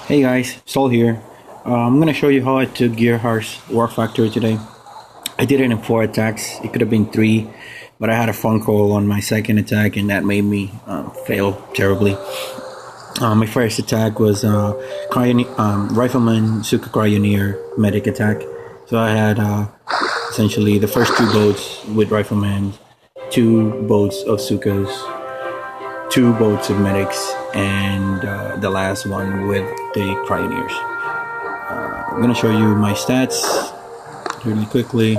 Hey guys, Sol here. I'm gonna show you how I took Gearheart's Warfactory today. I did it in 4 attacks. It could have been 3, but I had a phone call on my second attack and that made me fail terribly. My first attack was Rifleman Zooka Cryoneer Medic attack. So I had essentially the first 2 boats with Rifleman, 2 boats of Zookas, 2 boats of medics, and the last one with the Cryoneers. I'm gonna show you my stats really quickly.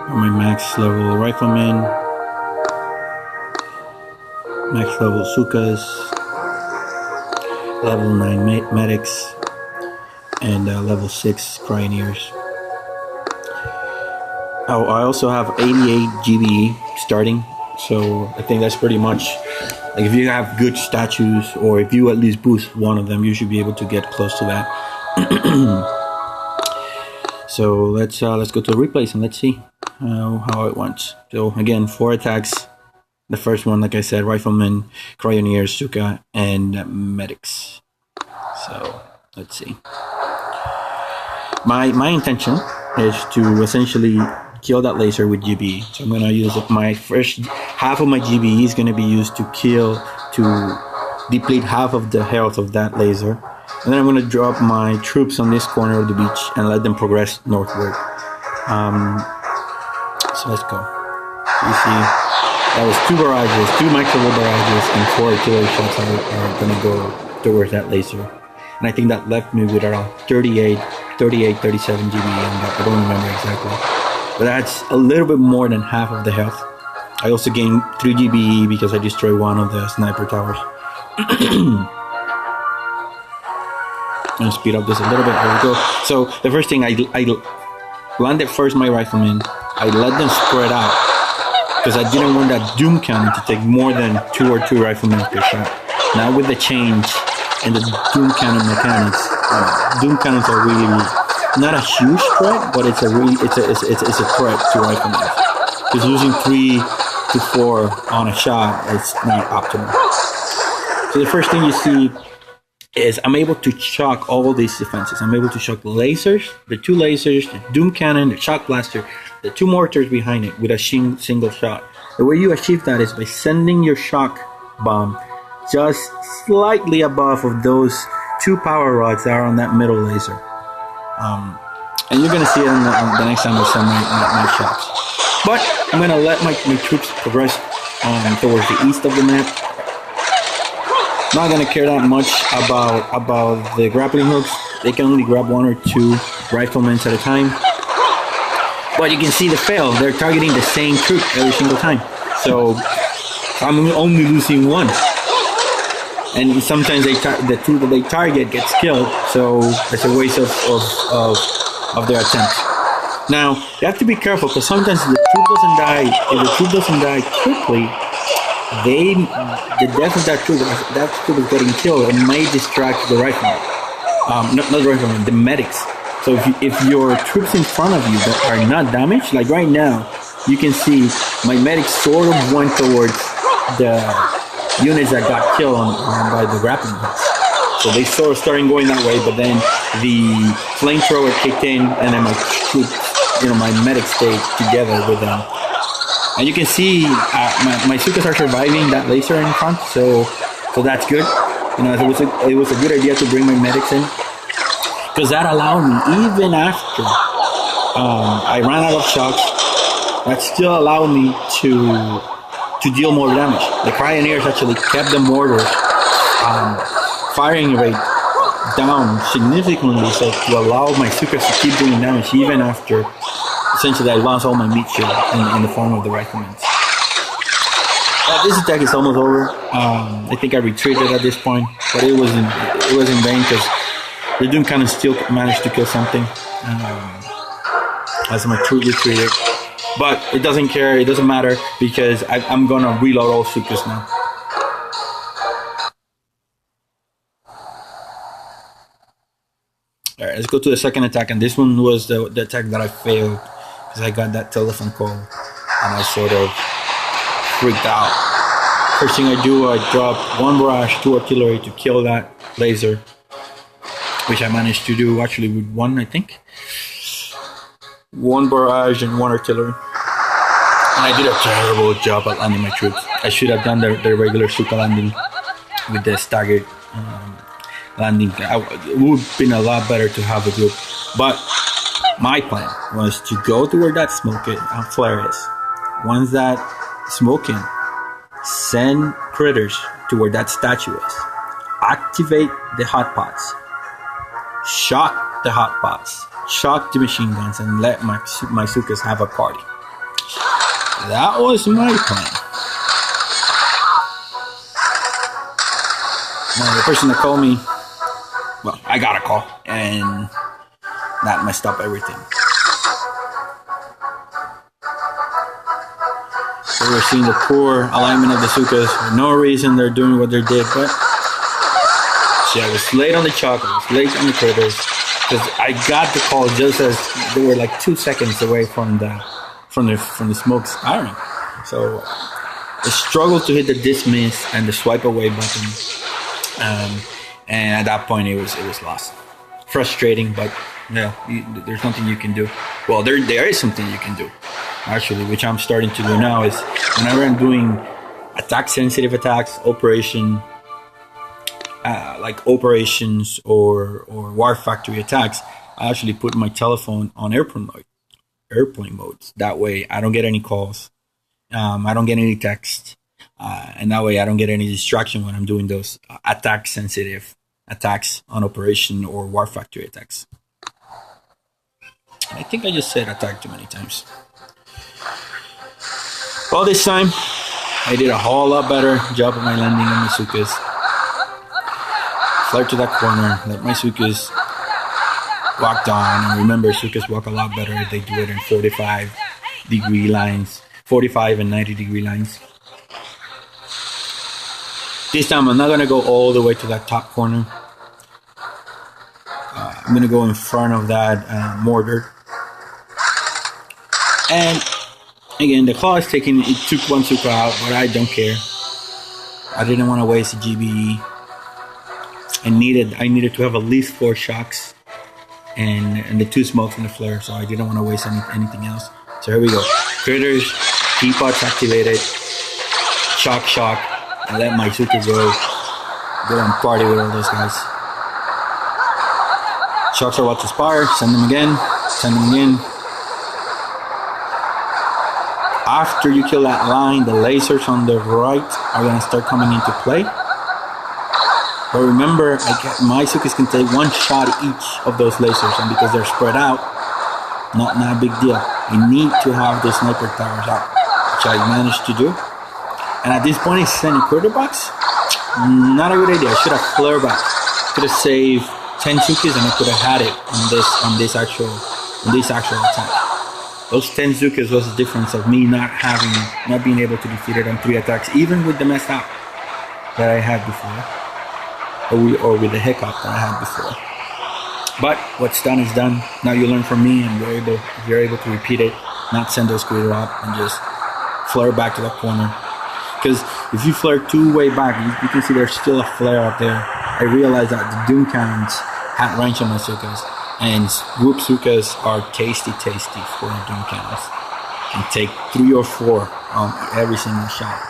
My max level Rifleman, max level Zookas, level 9 medics, and level 6 Cryoneers. Oh, I also have 88 GBE starting. So I think that's pretty much, like, if you have good statues or if you at least boost one of them, you should be able to get close to that. So let's go to the replays and let's see how it went. So again, 4 attacks. The first one, like I said, Rifleman, Cryoneers, Zooka, and medics. So let's see. My intention is to essentially kill that laser with GBE. So I'm gonna use my first half of my GBE is gonna be used to deplete half of the health of that laser, and then I'm gonna drop my troops on this corner of the beach and let them progress northward. So let's go. You see, that was 2 barrages, 2 microwave barrages, and 4 artillery shots are gonna go towards that laser. And I think that left me with around 37 GBE. I don't remember exactly. But that's a little bit more than half of the health. I also gained 3 GBE because I destroyed one of the sniper towers. I'm gonna speed up this a little bit. There we go. So the first thing, I landed first my Riflemen. I let them spread out because I didn't want that Doom cannon to take more than 2 or 2 Riflemen per shot. Now with the change in the Doom cannon mechanics, Doom cannons are really not a huge threat, but it's a threat to Riflemen. Because losing 3 to 4 on a shot is not optimal. So the first thing you see is I'm able to shock all these defenses. I'm able to shock the lasers, the 2 lasers, the Doom cannon, the shock blaster, the 2 mortars behind it with a single shot. The way you achieve that is by sending your shock bomb just slightly above of those 2 power rods that are on that middle laser. And you're gonna see it on the next time I send my shots. But I'm gonna let my troops progress towards the east of the map. Not gonna care that much about the grappling hooks. They can only grab 1 or 2 riflemen at a time. But you can see the fail. They're targeting the same troop every single time. So I'm only losing 1. And sometimes the troop that they target gets killed, so it's a waste of their attempt. Now, you have to be careful, because sometimes the troop doesn't die. If the troop doesn't die quickly, the death of that troop is getting killed and may distract the rifleman. Not the rifleman, the medics. So if your troops in front of you that are not damaged, like right now, you can see my medics sort of went towards the units that got killed by the grappling hooks. So they sort of started going that way, but then the flamethrower kicked in, and then my troops, my medics stayed together with them. And you can see my Zookas are surviving that laser in front, so that's good. It was a good idea to bring my medics in, because that allowed me, even after I ran out of shocks, that still allowed me to deal more damage. The Cryoneers actually kept the mortars firing rate down significantly, so to allow my Zookas to keep doing damage even after essentially I lost all my meat shield in the form of the Riflemen. This attack is almost over. I think I retreated at this point, but it was in vain, because the Doom cannon still managed to kill something as my troop retreated. But it doesn't care, it doesn't matter, because I'm gonna reload all Zookas now. Alright, let's go to the second attack, and this one was the attack that I failed, because I got that telephone call, and I sort of freaked out. First thing I do, I drop 1 barrage, 2 artillery to kill that laser, which I managed to do actually with one, I think. One barrage and one artillery. And I did a terrible job at landing my troops. I should have done the regular Zooka landing with the staggered landing. It would have been a lot better to have a group. But my plan was to go to where that smoke flare is. Once that smoking, send critters to where that statue is. Activate the hot pots. Shock the hot pots. Shock the machine guns and let my Zookas have a party. That was my plan. Now, the person that called me, well, I got a call, and that messed up everything. So we're seeing the poor alignment of the Zookas. For no reason they're doing what they did, but see, I was late on the chalk, I was late on the critters, because I got the call just as they were like 2 seconds away from the smoke firing. So I struggled to hit the dismiss and the swipe away button, and at that point it was lost. Frustrating, but yeah, there's nothing you can do. Well, there is something you can do, actually, which I'm starting to do now. Is whenever I'm doing attack-sensitive attacks, like operations or Warfactory attacks, I actually put my telephone on airplane modes. That way I don't get any calls, I don't get any text, and that way I don't get any distraction when I'm doing those attack sensitive attacks on operation or Warfactory attacks. I think I just said attack too many times. Well, this time I did a whole lot better job of my landing on my Zookas. Flare to that corner, let my Zookas walk down, and remember, Zookas walk a lot better if they do it in 45-degree lines, 45 and 90-degree lines. This time I'm not going to go all the way to that top corner. I'm going to go in front of that mortar. And again, the claw is taking, it took one Zooka out, but I don't care. I didn't want to waste a GBE. I needed to have at least 4 shocks and the 2 smokes and the flare, so I didn't want to waste anything else. So here we go. Critters, teapots activated, shock, and let my Zooka go and party with all those guys. Shocks are about to fire, send them again. After you kill that line, the lasers on the right are going to start coming into play. But remember, my Zookas can take 1 shot each of those lasers, and because they're spread out, not a big deal. I need to have those sniper towers out, which I managed to do. And at this point, it's sending quarter box. Not a good idea. I should have flare back. Could have saved 10 Zookas, and I could have had it on this actual attack. Those 10 Zookas was the difference of me not being able to defeat it on 3 attacks, even with the mess up that I had before. Or with the hiccup that I had before. But what's done is done. Now you learn from me, and you're able to repeat it, not send those critters up, and just flare back to that corner. Because if you flare too way back, you can see there's still a flare up there. I realized that the doom cannons had range on my Zookas, and group Zookas are tasty for doom cannons. And take 3 or 4 on every single shot,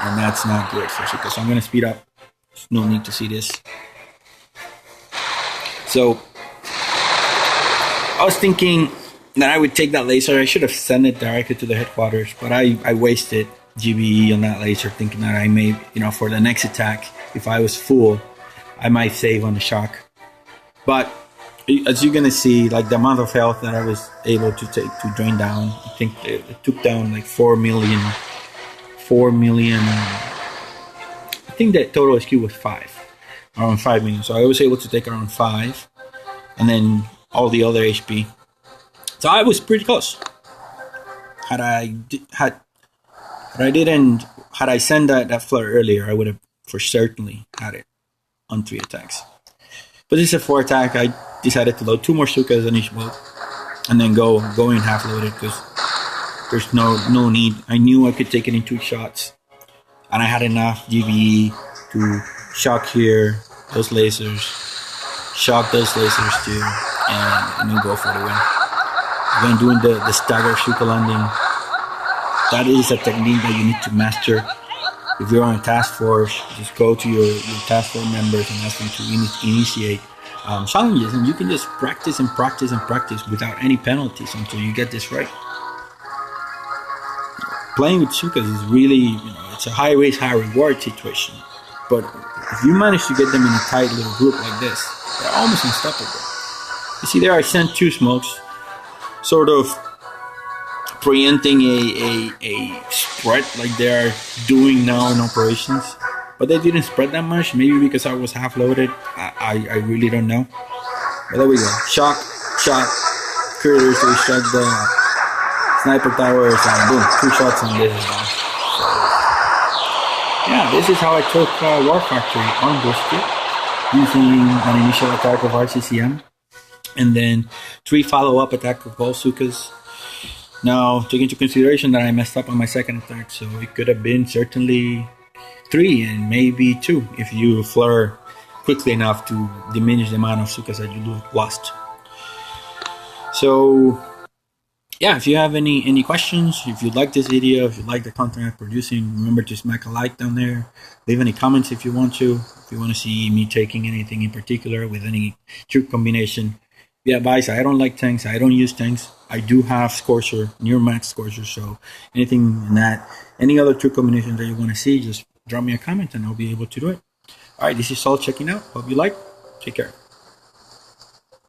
and that's not good for Zookas. So I'm going to speed up. There's no need to see this. So I was thinking that I would take that laser. I should have sent it directly to the headquarters, but I wasted GBE on that laser, thinking that I may, for the next attack, if I was full, I might save on the shock. But as you're gonna see, like the amount of health that I was able to drain down, I think it took down like 4 million. I think the total SQ was around 5 million. So I was able to take around 5, and then all the other HP. So I was pretty close. Had I sent that flare earlier, I would have for certainly had it on 3 attacks. But this is a 4 attack. I decided to load 2 more Zookas on each boat, and then go in half loaded because there's no need. I knew I could take it in 2 shots. And I had enough GBE to shock here, those lasers, shock those lasers too, and then go for the win. Again, doing the stagger Zooka landing, that is a technique that you need to master. If you're on a task force, just go to your task force members and ask them to initiate challenges, and you can just practice and practice and practice without any penalties until you get this right. Playing with Zookas is really, it's a high risk, high reward situation. But if you manage to get them in a tight little group like this, they're almost unstoppable. You see, there I sent 2 smokes, sort of preempting a spread like they are doing now in operations. But they didn't spread that much, maybe because I was half loaded. I really don't know. But there we go. Shock, critters, they shot the sniper towers, and boom, 2 shots and this is done. So, yeah, this is how I took Warfactory Unboosted using an initial attack of RZCM and then 3 follow-up attack of all Zookas. Now, take into consideration that I messed up on my second attack, so it could have been certainly 3 and maybe 2 if you flare quickly enough to diminish the amount of Zookas that you lost. So, yeah, if you have any questions, if you like this video, if you like the content I'm producing, remember to smack a like down there. Leave any comments if you want to. If you want to see me taking anything in particular with any troop combination. Yeah, guys, I don't like tanks. I don't use tanks. I do have Scorcher, near max Scorcher, so anything in that, any other troop combination that you want to see, just drop me a comment and I'll be able to do it. Alright, this is Saul checking out. Hope you like. Take care.